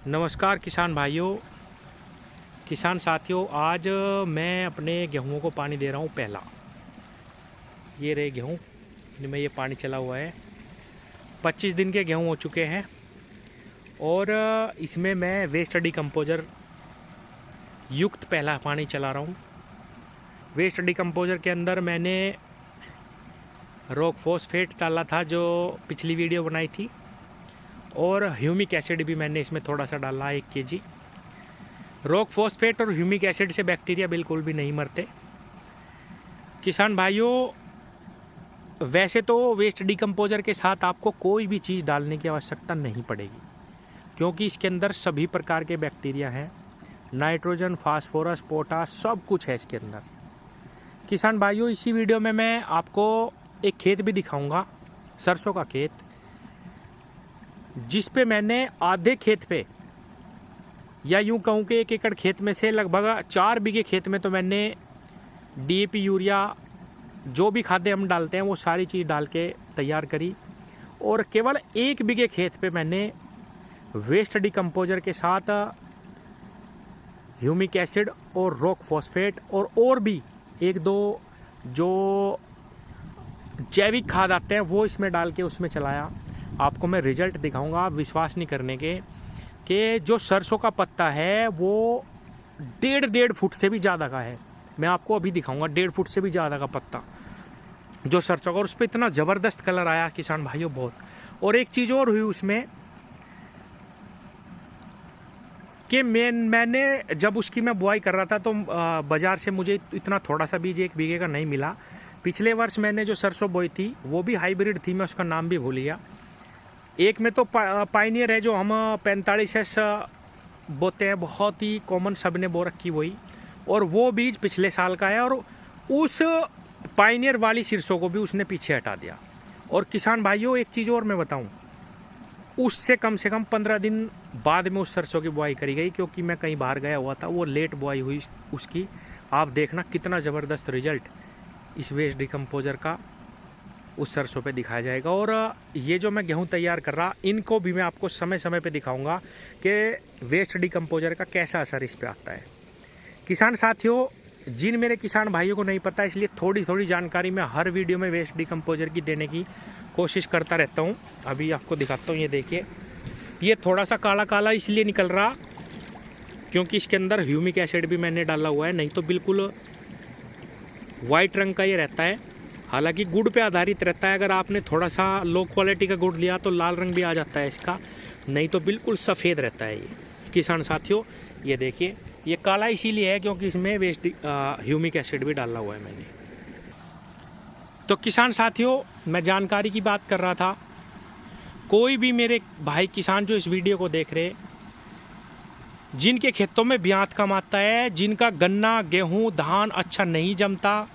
नमस्कार किसान भाइयों, किसान साथियों। आज मैं अपने गेहूं को पानी दे रहा हूं पहला। ये रहे गेहूं, इनमें ये पानी चला हुआ है। 25 दिन के गेहूं हो चुके हैं और इसमें मैं वेस्ट डिकम्पोजर युक्त पहला पानी चला रहा हूं। वेस्ट डिकम्पोजर के अंदर मैंने रॉक फॉस्फेट डाला था जो पिछली वीडियो बनाई थी, और ह्यूमिक एसिड भी मैंने इसमें थोड़ा सा डाला 1 kg। रॉक फॉस्फेट और ह्यूमिक एसिड से बैक्टीरिया बिल्कुल भी नहीं मरते। किसान भाइयों, वैसे तो वेस्ट डिकम्पोजर के साथ आपको कोई भी चीज़ डालने की आवश्यकता नहीं पड़ेगी, क्योंकि इसके अंदर सभी प्रकार के बैक्टीरिया हैं। नाइट्रोजन, फास्फोरस, पोटास सब कुछ है इसके अंदर। किसान भाइयों, इसी वीडियो में मैं आपको एक खेत भी दिखाऊंगा, सरसों का खेत, जिस पे मैंने आधे खेत पे, या यूं कहूँ कि 1 एकड़ खेत में से लगभग 4 बीघे खेत में तो मैंने DAP, यूरिया, जो भी खाद्य हम डालते हैं वो सारी चीज़ डाल के तैयार करी। और केवल 1 बीघे खेत पे मैंने वेस्ट डिकम्पोजर के साथ ह्यूमिक एसिड और रॉक फॉस्फेट और भी 1-2 जो जैविक खाद आते हैं वो इसमें डाल के उसमें चलाया। आपको मैं रिजल्ट दिखाऊंगा, आप विश्वास नहीं करने के कि जो सरसों का पत्ता है वो 1.5 फुट से भी ज़्यादा का है। मैं आपको अभी दिखाऊंगा 1.5 फुट से भी ज़्यादा का पत्ता जो सरसों का, और उस पर इतना ज़बरदस्त कलर आया किसान भाइयों, बहुत। और एक चीज़ और हुई उसमें कि मैंने जब उसकी मैं बुआई कर रहा था तो बाज़ार से मुझे इतना थोड़ा सा बीज 1 बीघे का नहीं मिला। पिछले वर्ष मैंने जो सरसों बोई थी वो भी हाइब्रिड थी, मैं उसका नाम भी भूल गया। एक में तो पाइनियर है जो हम 45S बोते हैं, बहुत ही कॉमन, सब ने बो रखी वही, और वो बीज पिछले साल का है, और उस पाइनियर वाली सरसों को भी उसने पीछे हटा दिया। और किसान भाइयों, एक चीज़ और मैं बताऊं, उससे कम से कम 15 दिन बाद में उस सरसों की बुआई करी गई, क्योंकि मैं कहीं बाहर गया हुआ था, वो लेट बुआई हुई उसकी। आप देखना कितना ज़बरदस्त रिजल्ट इस वेस्ट डिकम्पोजर का उस सरसों पे दिखाया जाएगा। और ये जो मैं गेहूं तैयार कर रहा, इनको भी मैं आपको समय समय पे दिखाऊंगा कि वेस्ट डिकम्पोजर का कैसा असर इस पे आता है। किसान साथियों, जिन मेरे किसान भाइयों को नहीं पता, इसलिए थोड़ी थोड़ी जानकारी मैं हर वीडियो में वेस्ट डिकम्पोजर की देने की कोशिश करता रहता हूँ। अभी आपको दिखाता हूँ, ये देखिए, ये थोड़ा सा काला काला इसलिए निकल रहा क्योंकि इसके अंदर ह्यूमिक एसिड भी मैंने डाला हुआ है, नहीं तो बिल्कुल वाइट रंग का ये रहता है। हालांकि गुड़ पे आधारित रहता है, अगर आपने थोड़ा सा लो क्वालिटी का गुड़ लिया तो लाल रंग भी आ जाता है इसका, नहीं तो बिल्कुल सफ़ेद रहता है ये। किसान साथियों, ये देखिए, ये काला इसीलिए है क्योंकि इसमें वेस्ट ह्यूमिक एसिड भी डाला हुआ है मैंने। तो किसान साथियों, मैं जानकारी की बात कर रहा था, कोई भी मेरे भाई किसान जो इस वीडियो को देख रहे, जिनके खेतों में ब्यात कम आता है, जिनका गन्ना, गेहूँ, धान अच्छा नहीं जमता,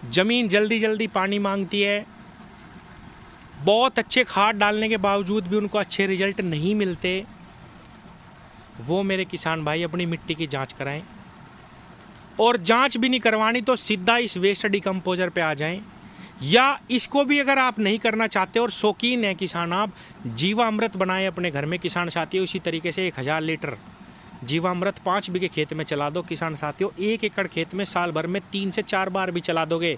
ज़मीन जल्दी जल्दी पानी मांगती है, बहुत अच्छे खाद डालने के बावजूद भी उनको अच्छे रिजल्ट नहीं मिलते, वो मेरे किसान भाई अपनी मिट्टी की जांच कराएं। और जांच भी नहीं करवानी तो सीधा इस वेस्ट डिकम्पोजर पे आ जाएं, या इसको भी अगर आप नहीं करना चाहते और शौकीन है किसान, आप जीवामृत बनाएं अपने घर में। किसान साथियों, इसी तरीके से 1000 लीटर जीवामृत 5 बीघे खेत में चला दो। किसान साथियों, 1 एकड़ खेत में साल भर में 3 से 4 बार भी चला दोगे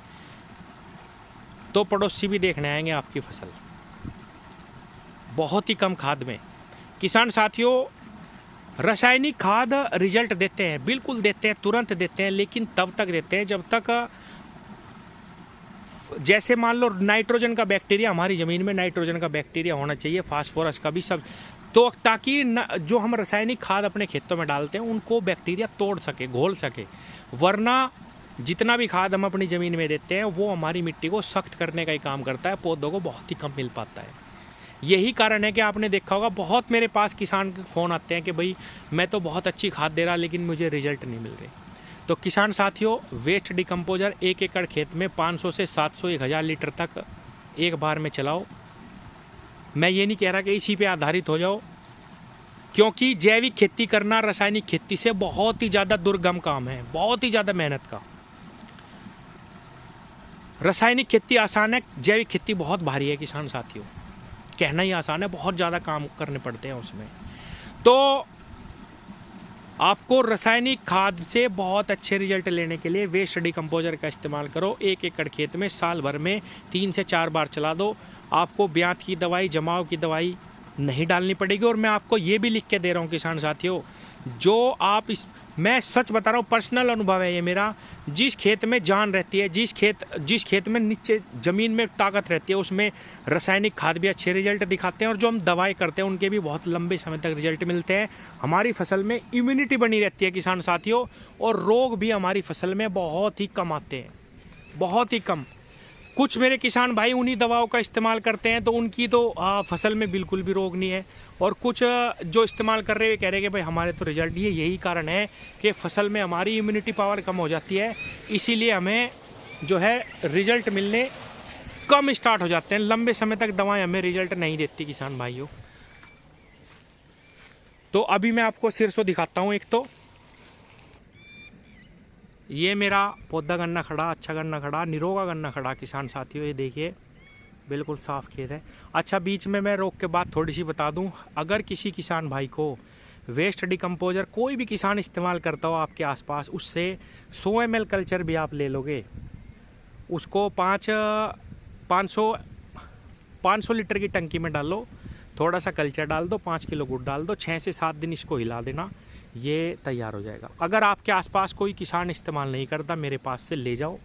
तो पड़ोसी भी देखने आएंगे आपकी फसल, बहुत ही कम खाद में। किसान साथियों, रासायनिक खाद रिजल्ट देते हैं, बिल्कुल देते हैं, तुरंत देते हैं, लेकिन तब तक देते हैं जब तक, जैसे मान लो नाइट्रोजन का बैक्टीरिया, हमारी ज़मीन में नाइट्रोजन का बैक्टीरिया होना चाहिए, फास्फोरस का भी, सब, तो ताकि जो हम रासायनिक खाद अपने खेतों में डालते हैं उनको बैक्टीरिया तोड़ सके, घोल सके। वरना जितना भी खाद हम अपनी ज़मीन में देते हैं वो हमारी मिट्टी को सख्त करने का ही काम करता है, पौधों को बहुत ही कम मिल पाता है। यही कारण है कि आपने देखा होगा, बहुत मेरे पास किसान के फ़ोन आते हैं कि भाई मैं तो बहुत अच्छी खाद दे रहा लेकिन मुझे रिजल्ट नहीं मिल रहे। तो किसान साथियों, वेस्ट डिकम्पोजर 1 एकड़ खेत में 500 से 700, 1000 लीटर तक एक बार में चलाओ। मैं ये नहीं कह रहा कि इसी पे आधारित हो जाओ, क्योंकि जैविक खेती करना रासायनिक खेती से बहुत ही ज़्यादा दुर्गम काम है, बहुत ही ज़्यादा मेहनत का। रासायनिक खेती आसान है, जैविक खेती बहुत भारी है किसान साथियों। कहना ही आसान है, बहुत ज़्यादा काम करने पड़ते हैं उसमें। तो आपको रासायनिक खाद से बहुत अच्छे रिजल्ट लेने के लिए वेस्ट डिकम्पोजर का इस्तेमाल करो। 1 एकड़ खेत में साल भर में 3 से 4 बार चला दो। आपको ब्यात की दवाई, जमाव की दवाई नहीं डालनी पड़ेगी। और मैं आपको ये भी लिख के दे रहा हूँ किसान साथियों, जो आप मैं सच बता रहा हूँ, पर्सनल अनुभव है ये मेरा। जिस खेत में जान रहती है, जिस खेत में नीचे ज़मीन में ताकत रहती है, उसमें रासायनिक खाद भी अच्छे रिजल्ट दिखाते हैं। और जो हम दवाई करते हैं उनके भी बहुत लंबे समय तक रिजल्ट मिलते हैं। हमारी फसल में इम्यूनिटी बनी रहती है किसान साथियों, और रोग भी हमारी फसल में बहुत ही कम आते हैं, बहुत ही कम। कुछ मेरे किसान भाई उन्हीं दवाओं का इस्तेमाल करते हैं, तो उनकी तो फसल में बिल्कुल भी रोग नहीं है। और कुछ जो इस्तेमाल कर रहे हैं कह रहे हैं कि भाई हमारे तो रिजल्ट ये, यही कारण है कि फसल में हमारी इम्यूनिटी पावर कम हो जाती है, इसीलिए हमें जो है रिजल्ट मिलने कम स्टार्ट हो जाते हैं। लंबे समय तक दवाएं हमें रिजल्ट नहीं देती किसान भाइयों। तो अभी मैं आपको सिरसों दिखाता हूँ। एक तो ये मेरा पौधा गन्ना खड़ा, अच्छा गन्ना खड़ा, निरोगा गन्ना खड़ा किसान साथियों। ये देखिए बिल्कुल साफ खेत है। अच्छा, बीच में मैं रोक के बात थोड़ी सी बता दूं, अगर किसी किसान भाई को वेस्ट डिकम्पोजर कोई भी किसान इस्तेमाल करता हो आपके आसपास, उससे 100 ml कल्चर भी आप ले लोगे, उसको 500 लीटर की टंकी में डालो, थोड़ा सा कल्चर डाल दो, 5 किलो गुड़ डाल दो, 6 से 7 दिन इसको हिला देना, ये तैयार हो जाएगा। अगर आपके आसपास कोई किसान इस्तेमाल नहीं करता, मेरे पास से ले जाओ।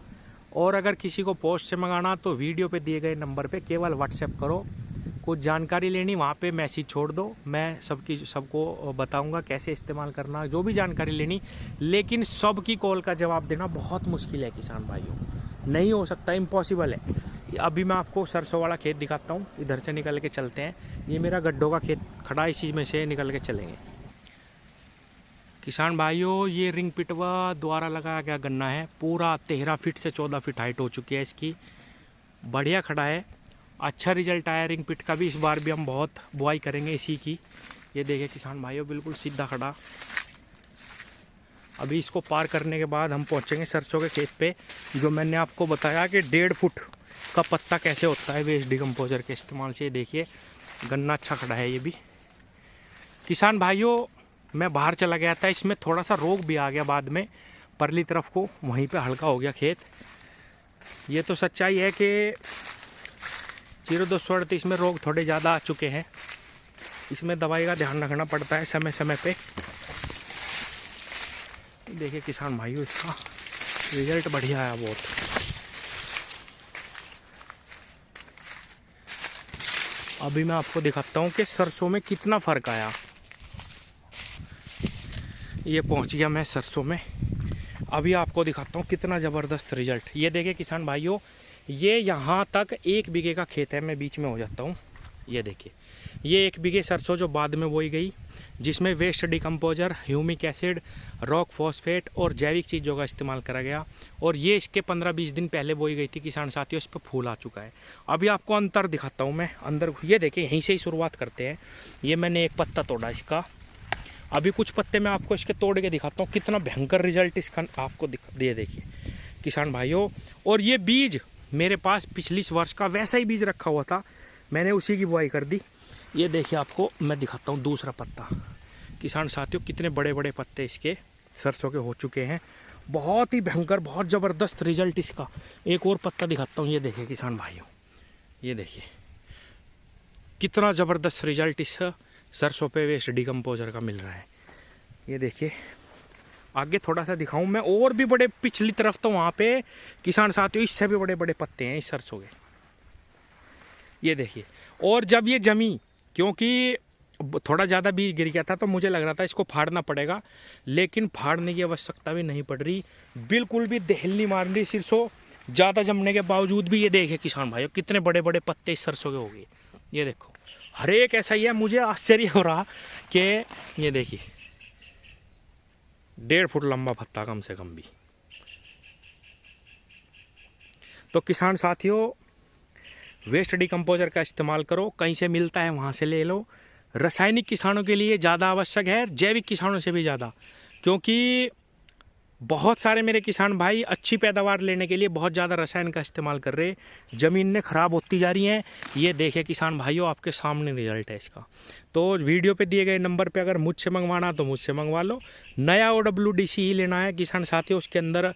और अगर किसी को पोस्ट से मंगाना तो वीडियो पे दिए गए नंबर पे केवल व्हाट्सएप करो। कुछ जानकारी लेनी वहाँ पे मैसेज छोड़ दो, मैं सबको बताऊंगा कैसे इस्तेमाल करना, जो भी जानकारी लेनी। लेकिन सबकी कॉल का जवाब देना बहुत मुश्किल है किसान भाइयों, नहीं हो सकता, इम्पॉसिबल है। अभी मैं आपको सरसों वाला खेत दिखाता हूँ, इधर से निकल के चलते हैं। ये मेरा गड्ढों का खेत खड़ा, इसी में से निकल के चलेंगे किसान भाइयों। ये रिंग पिटवा द्वारा लगाया गया गन्ना है, पूरा 13 फीट से 14 फीट हाइट हो चुकी है इसकी, बढ़िया खड़ा है, अच्छा रिजल्ट आया रिंग पिट का भी। इस बार भी हम बहुत बुआई करेंगे इसी की। ये देखिए किसान भाइयों बिल्कुल सीधा खड़ा। अभी इसको पार करने के बाद हम पहुंचेंगे सरसों के खेत पे, जो मैंने आपको बताया कि 1.5 फुट का पत्ता कैसे होता है वेस्ट डिकम्पोजर के इस्तेमाल से। देखिए गन्ना अच्छा खड़ा है ये भी किसान भाइयों। मैं बाहर चला गया था, इसमें थोड़ा सा रोग भी आ गया बाद में, परली तरफ को वहीं पे हल्का हो गया खेत। ये तो सच्चाई है कि 0238 में रोग थोड़े ज़्यादा आ चुके हैं, इसमें दवाई का ध्यान रखना पड़ता है समय समय पे। देखिए किसान भाइयों इसका रिजल्ट बढ़िया आया बहुत। अभी मैं आपको दिखाता हूँ कि सरसों में कितना फ़र्क आया। ये पहुंच गया मैं सरसों में, अभी आपको दिखाता हूँ कितना ज़बरदस्त रिजल्ट। ये देखिए किसान भाइयों, ये यहाँ तक 1 बीघे का खेत है, मैं बीच में हो जाता हूँ। ये देखिए ये 1 बीघे सरसों जो बाद में बोई गई, जिसमें waste decomposer, humic acid, rock phosphate और जैविक चीज़ों का इस्तेमाल करा गया। और ये इसके 15-20 दिन पहले बोई गई थी किसान साथियों, इस पर फूल आ चुका है। अभी आपको अंतर दिखाता हूँ मैं अंदर। ये देखिए यहीं से ही शुरुआत करते हैं। ये मैंने एक पत्ता तोड़ा इसका, अभी कुछ पत्ते मैं आपको इसके तोड़ के दिखाता हूँ, कितना भयंकर रिजल्ट इसका आपको दे देखिए किसान भाइयों। और ये बीज मेरे पास पिछली वर्ष का वैसा ही बीज रखा हुआ था, मैंने उसी की बुआई कर दी। ये देखिए आपको मैं दिखाता हूँ दूसरा पत्ता किसान साथियों, कितने बड़े बड़े पत्ते इसके सरसों के हो चुके हैं, बहुत ही भयंकर, बहुत ज़बरदस्त रिजल्ट इसका। एक और पत्ता दिखाता हूँ, ये देखिए किसान भाइयों, ये देखिए कितना ज़बरदस्त रिजल्ट इस सरसों पे वेस्ट डिकम्पोजर का मिल रहा है। ये देखिए आगे थोड़ा सा दिखाऊं मैं, और भी बड़े पिछली तरफ तो वहाँ पे किसान साथियों इससे भी बड़े बड़े पत्ते हैं इस सरसों के। ये देखिए, और जब ये जमी, क्योंकि थोड़ा ज़्यादा बीज गिर गया था तो मुझे लग रहा था इसको फाड़ना पड़ेगा, लेकिन फाड़ने की आवश्यकता भी नहीं पड़ रही, बिल्कुल भी दहल नहीं मार रही सरसों ज़्यादा जमने के बावजूद भी। ये देखिए किसान भाइयों कितने बड़े बड़े पत्ते इस सरसों के हो गए। ये देखो हर एक ऐसा ही है, मुझे आश्चर्य हो रहा कि ये देखिए 1.5 फुट लंबा पत्ता कम से कम भी। तो किसान साथियों वेस्ट डिकम्पोजर का इस्तेमाल करो, कहीं से मिलता है वहाँ से ले लो। रासायनिक किसानों के लिए ज़्यादा आवश्यक है, जैविक किसानों से भी ज़्यादा, क्योंकि बहुत सारे मेरे किसान भाई अच्छी पैदावार लेने के लिए बहुत ज़्यादा रसायन का इस्तेमाल कर रहे हैं, ज़मीनें ख़राब होती जा रही हैं। ये देखिए किसान भाइयों, आपके सामने रिजल्ट है इसका। तो वीडियो पे दिए गए नंबर पे अगर मुझसे मंगवाना तो मुझसे मंगवा लो। नया OWDC ही लेना है किसान साथियों, उसके अंदर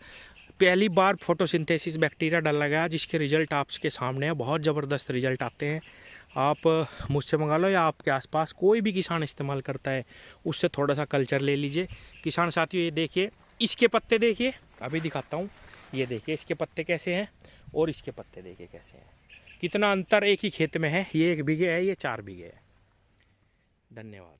पहली बार फोटोसिंथेसिस बैक्टीरिया डाला गया, जिसके रिजल्ट आपके सामने है, बहुत ज़बरदस्त रिजल्ट आते हैं। आप मुझसे मंगा लो, या आपके आसपास कोई भी किसान इस्तेमाल करता है उससे थोड़ा सा कल्चर ले लीजिए। किसान साथियों ये देखिए, इसके पत्ते देखिए, अभी दिखाता हूँ। ये देखिए इसके पत्ते कैसे हैं और इसके पत्ते देखिए कैसे हैं, कितना अंतर एक ही खेत में है। ये 1 बीघे है, ये 4 बीघे है। धन्यवाद।